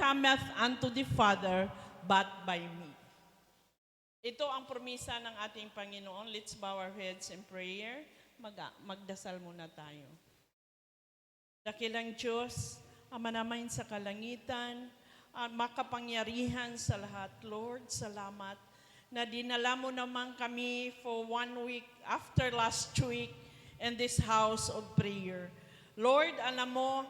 cometh unto the Father but by me. Ito ang promisa ng ating Panginoon. Let's bow our heads in prayer. Magdasal muna tayo. Dakilang Diyos, Ama namin sa kalangitan, makapangyarihan sa lahat, Lord, salamat na dinala mo naman kami for 1 week after last week in this house of prayer. Lord, alam mo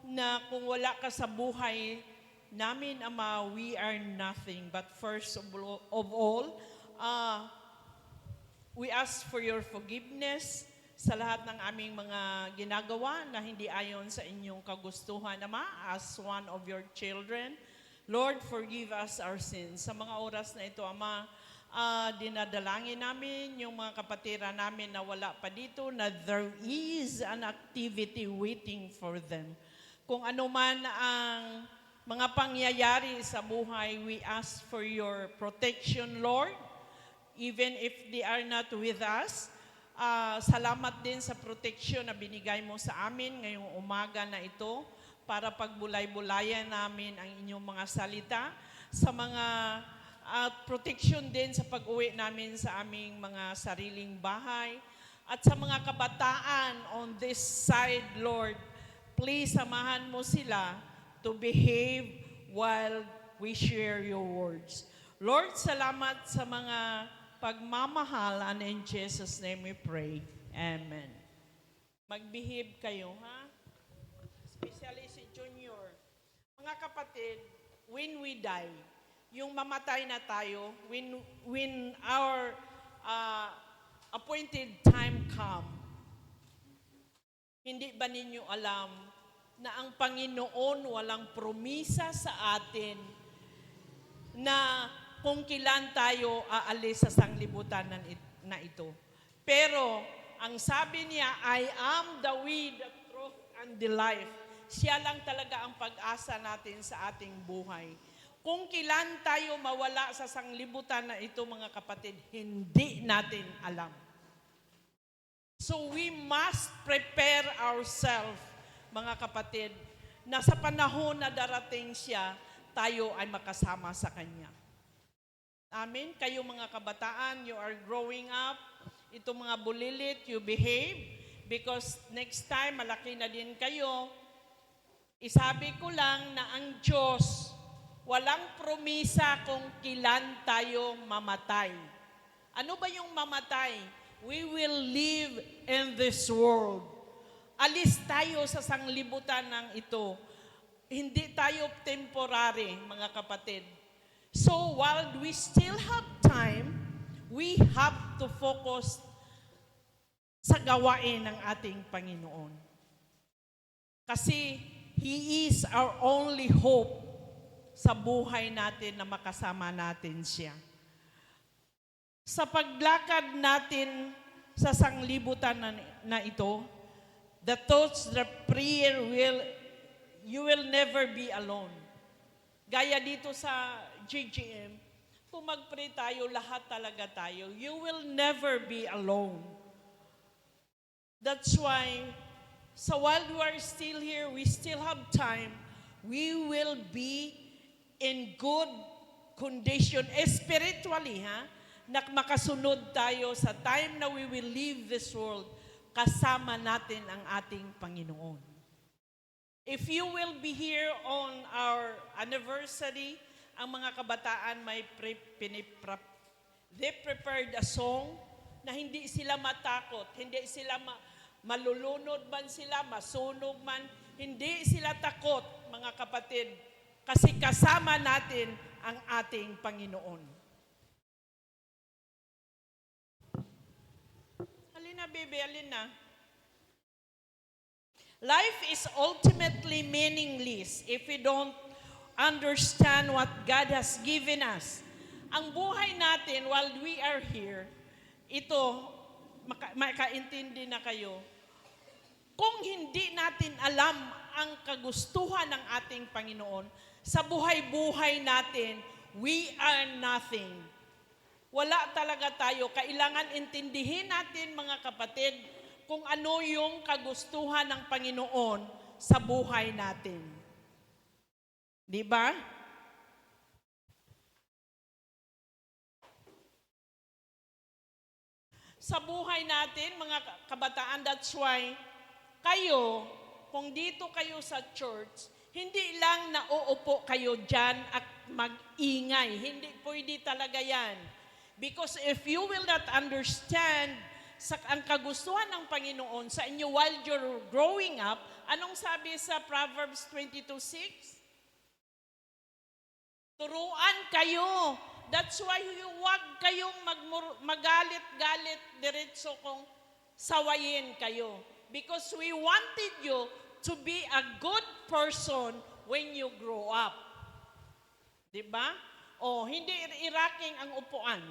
na kung wala ka sa buhay namin, Ama, we are nothing. But first of all, we ask for your forgiveness sa lahat ng aming mga ginagawa na hindi ayon sa inyong kagustuhan, Ama, as one of your children. Lord, forgive us our sins. Sa mga oras na ito, Ama, dinadalangin namin yung mga kapatira namin na wala pa dito, na there is an activity waiting for them. Kung ano man ang mga pangyayari sa buhay, we ask for your protection, Lord. Even if they are not with us, salamat din sa protection na binigay mo sa amin ngayong umaga na ito para pagbulay-bulayan namin ang inyong mga salita, sa mga protection din sa pag-uwi namin sa aming mga sariling bahay, at sa mga kabataan on this side, Lord, please samahan mo sila to behave while we share your words. Lord, salamat sa mga pagmamahal, and in Jesus' name we pray. Amen. Mag-behave kayo, ha? Especially si Junior. Mga kapatid, when we die, yung mamatay na tayo, when our appointed time come, hindi ba ninyo alam na ang Panginoon walang promisa sa atin na kung kailan tayo aalis sa sanglibutan na ito. Pero, ang sabi niya, I am the way, the truth, and the life. Siya lang talaga ang pag-asa natin sa ating buhay. Kung kailan tayo mawala sa sanglibutan na ito, mga kapatid, hindi natin alam. So, we must prepare ourselves, mga kapatid, na sa panahon na darating siya, tayo ay makasama sa Kanya. Amen. Kayo mga kabataan, you are growing up. Ito mga bulilit, you behave. Because next time, malaki na din kayo. Isabi ko lang na ang Diyos, walang promisa kung kailan tayo mamatay. Ano ba yung mamatay? We will live in this world. Alis tayo sa sanglibutan ng ito. Hindi tayo temporary, mga kapatid. So while we still have time, we have to focus sa gawain ng ating Panginoon. Kasi He is our only hope sa buhay natin na makasama natin siya. Sa paglakad natin sa sanglibutan na ito, the thoughts, the prayer you will never be alone. Gaya dito sa GGM, kung mag-pray tayo, lahat talaga tayo. You will never be alone. That's why, so while we are still here, we still have time, we will be in good condition, spiritually, na makasunod tayo sa time na we will leave this world, kasama natin ang ating Panginoon. If you will be here on our anniversary, ang mga kabataan they prepared a song na hindi sila matakot, hindi sila malulunod man sila, masunog man, hindi sila takot, mga kapatid, kasi kasama natin ang ating Panginoon. Alina, baby, alina. Life is ultimately meaningless if we don't understand what God has given us. Ang buhay natin while we are here, ito, makaintindi na kayo, kung hindi natin alam ang kagustuhan ng ating Panginoon, sa buhay-buhay natin, we are nothing. Wala talaga tayo. Kailangan intindihin natin, mga kapatid, kung ano yung kagustuhan ng Panginoon sa buhay natin. Di ba? Sa buhay natin, mga kabataan, that's why kayo, kung dito kayo sa church, hindi lang nauupo kayo dyan at mag-ingay. Hindi pwede talaga yan. Because if you will not understand ang kagustuhan ng Panginoon sa inyo while you're growing up, anong sabi sa Proverbs 22:6? Turuan kayo. That's why huwag kayong magalit-galit diretso kung sawayin kayo. Because we wanted you to be a good person when you grow up. Diba? O, hindi iraking ang upuan.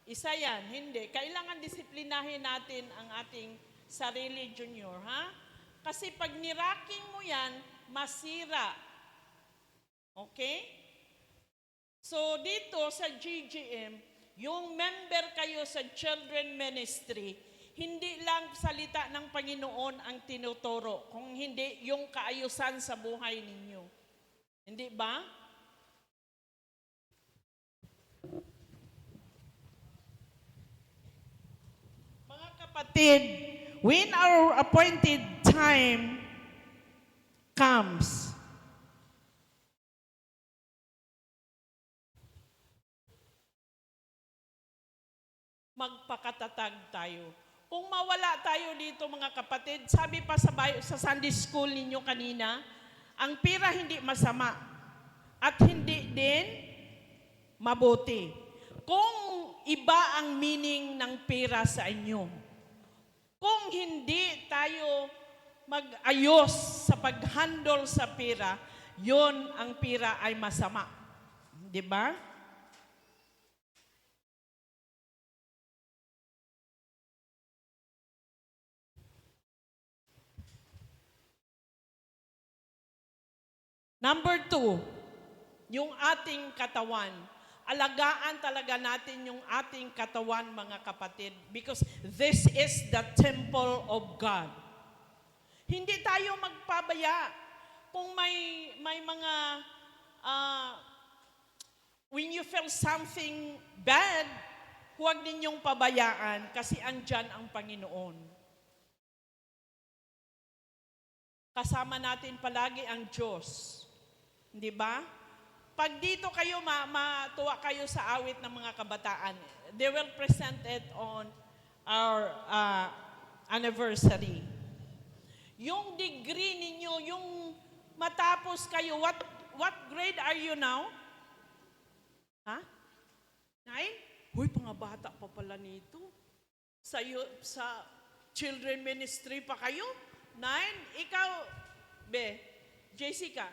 Isa yan, hindi. Kailangan disiplinahin natin ang ating sarili, Junior, ha? Kasi pag niraking mo yan, masira. Okay? So, dito sa GGM, yung member kayo sa children ministry, hindi lang salita ng Panginoon ang tinuturo, kung hindi yung kaayusan sa buhay ninyo. Hindi ba? Mga kapatid, when our appointed time comes, magpakatatag tayo. Kung mawala tayo dito, mga kapatid, sabi pa sa Sunday school ninyo kanina, ang pira hindi masama at hindi din mabuti. Kung iba ang meaning ng pira sa inyo, kung hindi tayo mag-ayos sa pag-handle sa pira, yon ang pira ay masama. Di ba? Number 2, yung ating katawan. Alagaan talaga natin yung ating katawan, mga kapatid, because this is the temple of God. Hindi tayo magpabaya. Kung may mga, when you feel something bad, huwag ninyong pabayaan kasi andyan ang Panginoon. Kasama natin palagi ang Diyos. Di ba? Pag dito kayo, matuwa kayo sa awit ng mga kabataan, they will present it on our anniversary. Yung degree ninyo, yung matapos kayo, what grade are you now? Ha? 9? Huy, pangabata pa pala nito. Sa children ministry pa kayo? 9? Ikaw, Jessica?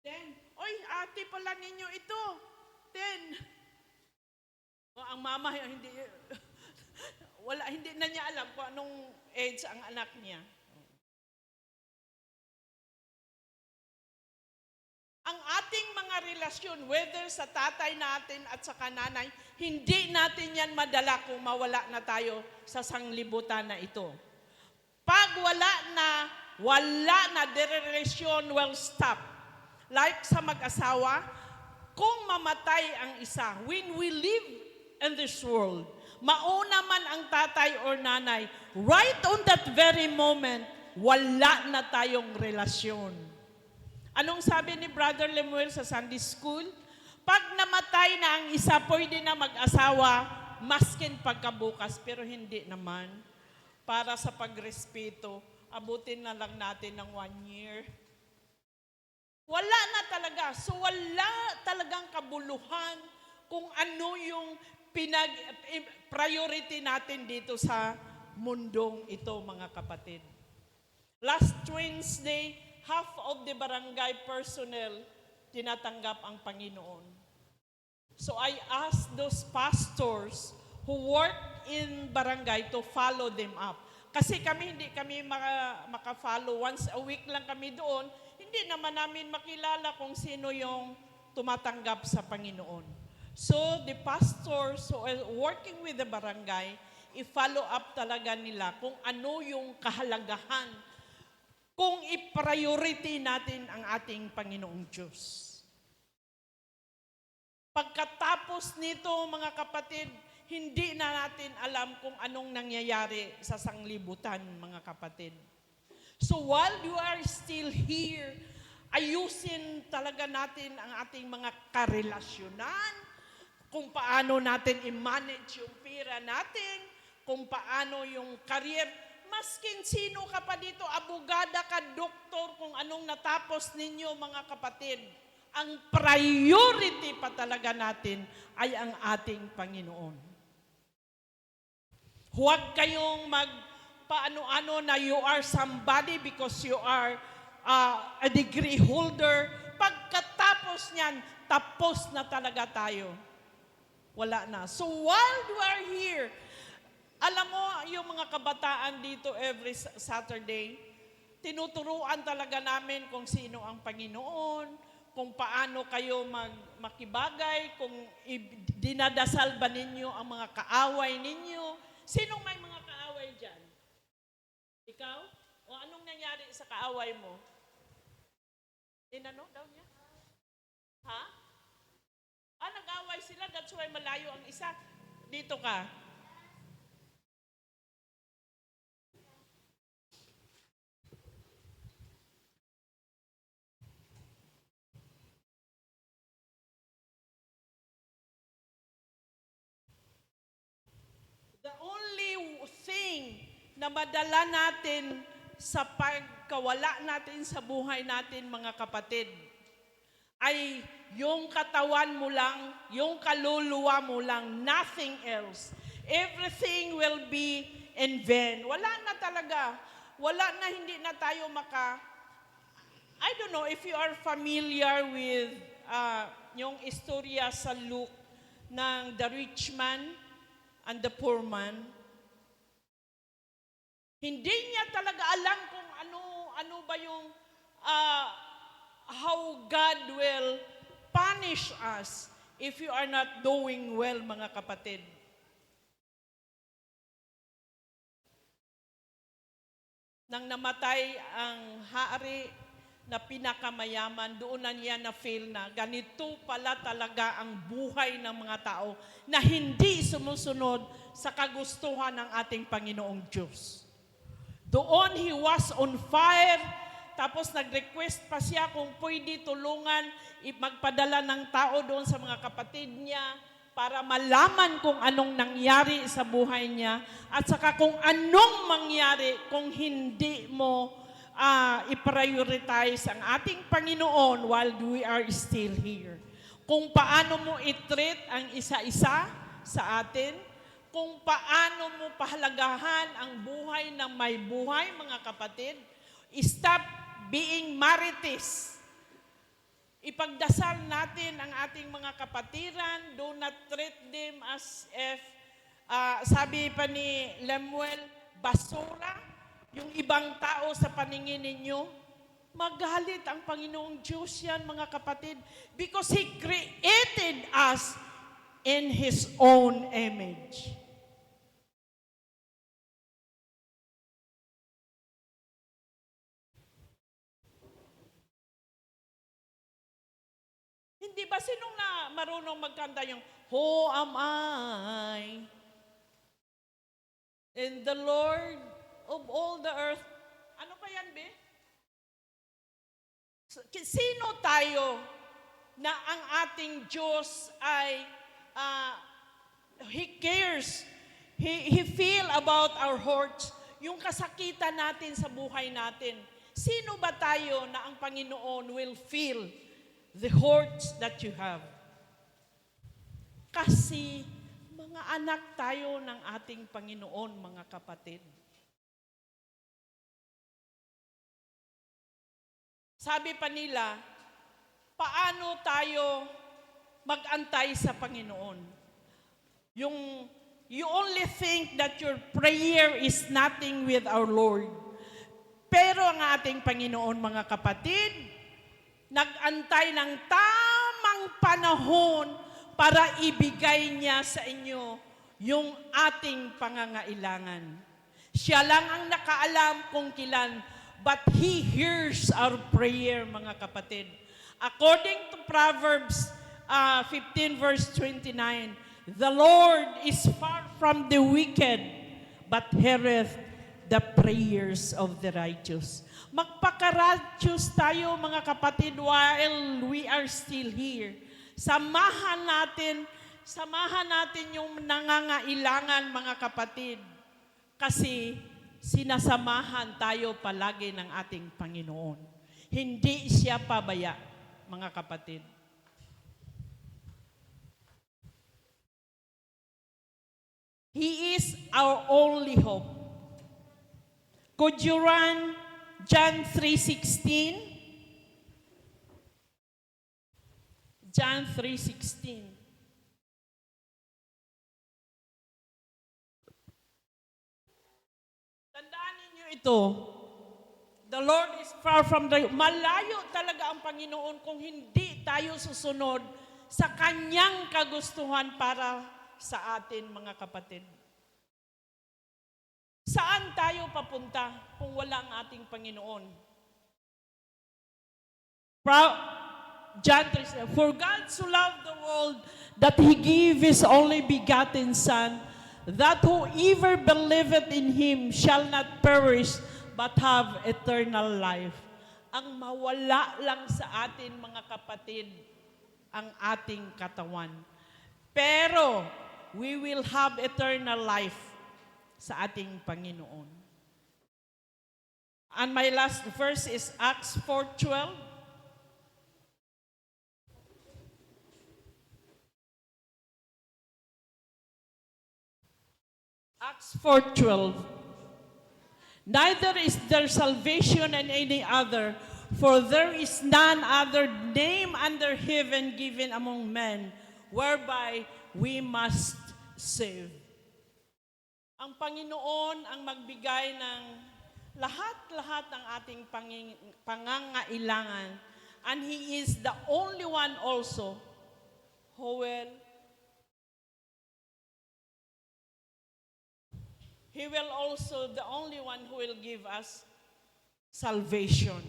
10. Oy, ate pala ninyo ito. 10. O, ang mama, hindi na niya alam kung anong age ang anak niya. Ang ating mga relasyon, whether sa tatay natin at sa nanay, hindi natin yan madala kung mawala na tayo sa sanglibutan na ito. Pag wala na, the relasyon will stop. Like sa mag-asawa, kung mamatay ang isa, when we live in this world, mauna man ang tatay or nanay, right on that very moment, wala na tayong relasyon. Anong sabi ni Brother Lemuel sa Sunday School? Pag namatay na ang isa, pwede na mag-asawa, maskin pagkabukas, pero hindi naman. Para sa pagrespeto, abutin na lang natin ng 1 year. Wala na talaga. So wala talagang kabuluhan kung ano yung priority natin dito sa mundong ito, mga kapatid. Last Wednesday, half of the barangay personnel tinatanggap ang Panginoon. So I asked those pastors who work in barangay to follow them up. Kasi hindi kami maka-follow. Once a week lang kami doon. Hindi naman namin makilala kung sino yung tumatanggap sa Panginoon. So, the pastors who are working with the barangay, i-follow up talaga nila kung ano yung kahalagahan kung i-priority natin ang ating Panginoong Diyos. Pagkatapos nito, mga kapatid, hindi na natin alam kung anong nangyayari sa sanglibutan, mga kapatid. So while you are still here, ayusin talaga natin ang ating mga karelasyonan, kung paano natin i-manage yung pera natin, kung paano yung career. Maskin sino ka pa dito, abogada ka, doktor, kung anong natapos ninyo, mga kapatid, ang priority pa talaga natin ay ang ating Panginoon. Huwag kayong magpaano-ano na you are somebody because you are a degree holder. Pagkatapos niyan, tapos na talaga tayo. Wala na. So while you are here, alam mo, yung mga kabataan dito every Saturday, tinuturuan talaga namin kung sino ang Panginoon, kung paano kayo makibagay, kung dinadasal ba ninyo ang mga kaaway ninyo. Sinong may mga kaaway dyan? Ikaw? O anong nangyari sa kaaway mo? Inano daw niya? Ha? Nag-away sila, that's why malayo ang isa. Dito ka. The only thing na madala natin sa pagkawala natin sa buhay natin, mga kapatid, ay yung katawan mo lang, yung kaluluwa mo lang, nothing else. Everything will be in vain. Wala na talaga. Wala na, hindi na tayo I don't know if you are familiar with yung istorya sa Luke ng the rich man and the poor man. Hindi niya talaga alam kung ano ba yung how God will punish us if you are not doing well, mga kapatid. Nang namatay ang hari na pinakamayaman, doon na niya na-feel na ganito pala talaga ang buhay ng mga tao na hindi sumusunod sa kagustuhan ng ating Panginoong Diyos. Doon he was on fire, tapos nag-request pa siya kung pwede tulungan, magpadala ng tao doon sa mga kapatid niya para malaman kung anong nangyari sa buhay niya at saka kung anong mangyari kung hindi mo i-prioritize ang ating Panginoon while we are still here. Kung paano mo i-treat ang isa-isa sa atin, kung paano mo pahalagahan ang buhay ng may buhay, mga kapatid. Stop being marites. Ipagdasal natin ang ating mga kapatiran. Do not treat them as if, sabi pa ni Lemuel, basura. Yung ibang tao sa paningin ninyo, magalit ang Panginoong Diyos yan, mga kapatid, because He created us in His own image. Hindi ba sinong na marunong magkanta yung, Who am I? And the Lord of all the earth. Ano pa yan, be? Sino tayo na ang ating Diyos ay He cares. He feel about our hearts. Yung kasakitan natin sa buhay natin. Sino ba tayo na ang Panginoon will feel the hurts that you have? Kasi mga anak tayo ng ating Panginoon, mga kapatid. Sabi pa nila, paano tayo mag-antay sa Panginoon? You only think that your prayer is nothing with our Lord. Pero ang ating Panginoon, mga kapatid, nag-antay ng tamang panahon para ibigay niya sa inyo yung ating pangangailangan. Siya lang ang nakaalam kung kailan. but He hears our prayer, mga kapatid. According to Proverbs 15 verse 29, the Lord is far from the wicked, but heareth the prayers of the righteous. Magpaka-righteous tayo, mga kapatid, while we are still here. Samahan natin yung nangangailangan, mga kapatid. Kasi sinasamahan tayo palagi ng ating Panginoon. Hindi siya pabaya, mga kapatid. He is our only hope. Could you run John 3:16? John 3:16. Tandaan ninyo ito. The Lord is far from the... Malayo talaga ang Panginoon kung hindi tayo susunod sa Kanyang kagustuhan para sa atin, mga kapatid. Saan tayo papunta kung wala ang ating Panginoon? John 3, for God so loved the world that He gave His only begotten Son, that whoever believeth in Him shall not perish, but have eternal life. Ang mawala lang sa atin, mga kapatid, ang ating katawan. Pero, we will have eternal life sa ating Panginoon. And my last verse is Acts 4:12. Acts 4:12. Neither is there salvation in any other, for there is none other name under heaven given among men, whereby we must save. Ang Panginoon ang magbigay ng lahat-lahat ng ating pangangailangan, and He is the only one also who He will also the only one who will give us salvation.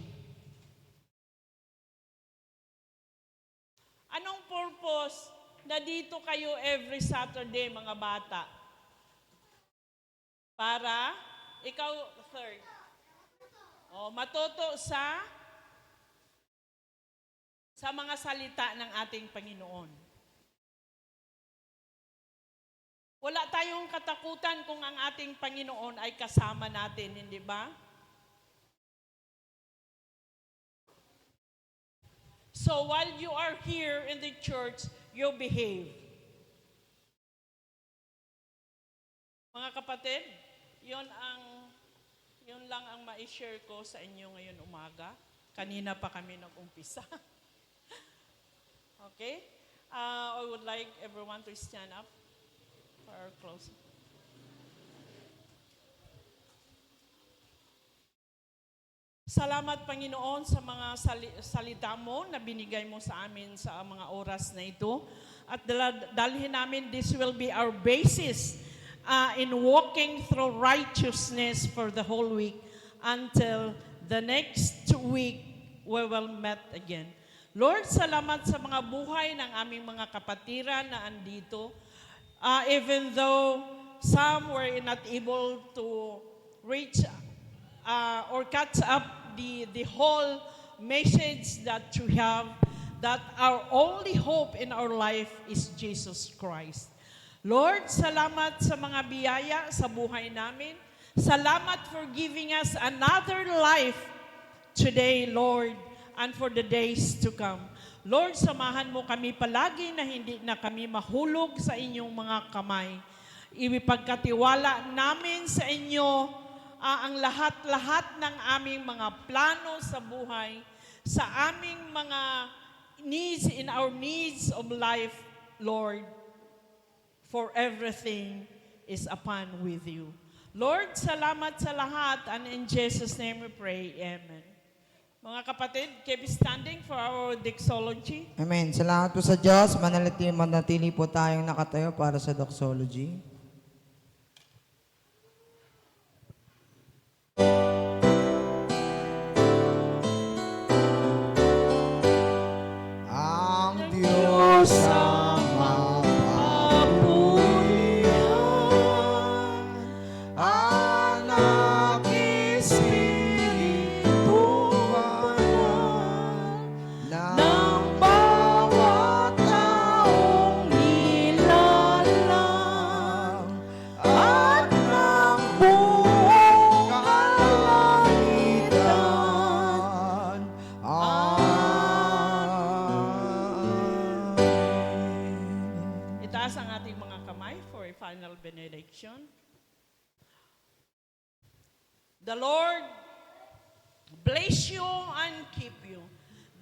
Anong purpose na dito kayo every Saturday, mga bata? Para, ikaw, third. Matuto sa mga salita ng ating Panginoon. Wala tayong katakutan kung ang ating Panginoon ay kasama natin, hindi ba? So while you are here in the church, you behave. Mga kapatid, yun lang ang ma-share ko sa inyo ngayon umaga. Kanina pa kami nag-umpisa. Okay? I would like everyone to stand up for our closing. Salamat, Panginoon, sa mga salita mo na binigay mo sa amin sa mga oras na ito. At dalhin namin, this will be our basis in walking through righteousness for the whole week until the next week we will meet again. Lord, salamat sa mga buhay ng aming mga kapatiran na andito. Even though some were not able to reach or catch up the whole message that you have, that our only hope in our life is Jesus Christ. Lord, salamat sa mga biyaya sa buhay namin. Salamat for giving us another life today, Lord, and for the days to come. Lord, samahan mo kami palagi na hindi na kami mahulog sa inyong mga kamay. Ipagkatiwala namin sa inyo ang lahat-lahat ng aming mga plano sa buhay, sa aming mga needs, in our needs of life, Lord, for everything is upon with you. Lord, salamat sa lahat, and in Jesus' name we pray, amen. Mga kapatid, keep standing for our doxology. Amen. Salamat po sa Diyos. Manatili po tayong nakatayo para sa doxology. ng bawat taong nilalang at ng buong kalangitan. Itaas ang ating mga kamay for a final benediction. The Lord bless you and keep you.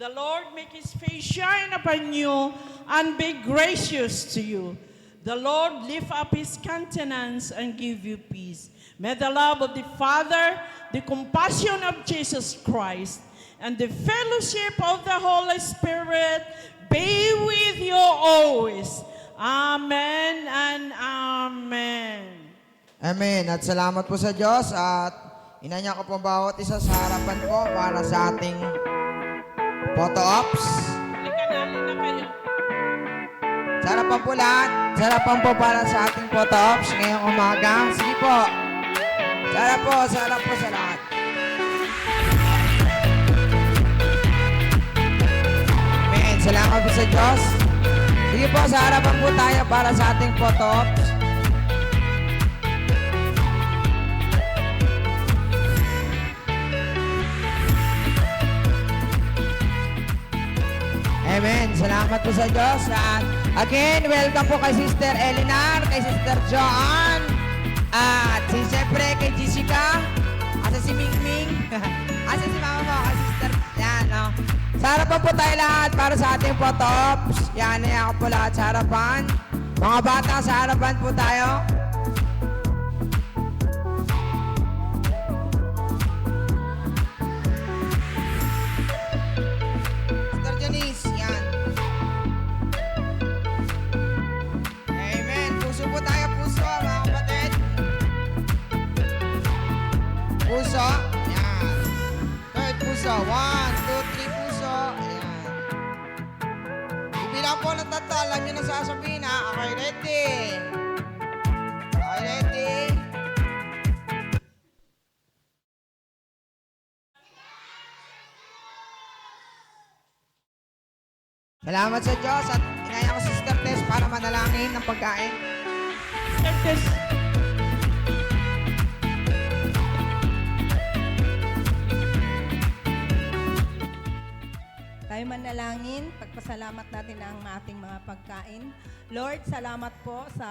The Lord make His face shine upon you and be gracious to you. The Lord lift up His countenance and give you peace. May the love of the Father, the compassion of Jesus Christ, and the fellowship of the Holy Spirit be with you always. Amen and amen. Amen. At salamat po sa Diyos at inanya ko po bawat isa sa harapan ko para sa ating photo ops. Halika na kayo. Sa harapan po lahat. Sa harapan po para sa ating photo ops ngayong umaga. Sige po. Sa harap po, sa harap po sa lahat. Amen. Salamat po sa Diyos. Sige po, sa harapan po tayo para sa ating photo ops. Amen. Salamat po sa Diyos. At again, welcome po kay Sister Elinar, kay Sister Joanne, at siyempre kay Jessica, at si Mingming, at si Mama mo, kay Sister, yan, no? Sa harapan po tayo lahat para sa ating photo ops. Yan, ako po lahat sa harapan. Mga bata, sa harapan po tayo. Sister Janice, yan. Amen. Puso po tayo, puso, mga kapatid. Puso, yan. Third puso, 1, 2, 3 puso, yan. Bibilang po ng tatlo, alam nyo na sasabihin ha. Okay, ready? Okay, ready? Salamat sa Diyos at inaya ko si Sister Tess para manalangin ng pagkain. Test. Tayo manalangin, pagpasalamat natin ang ating mga pagkain. Lord, salamat po sa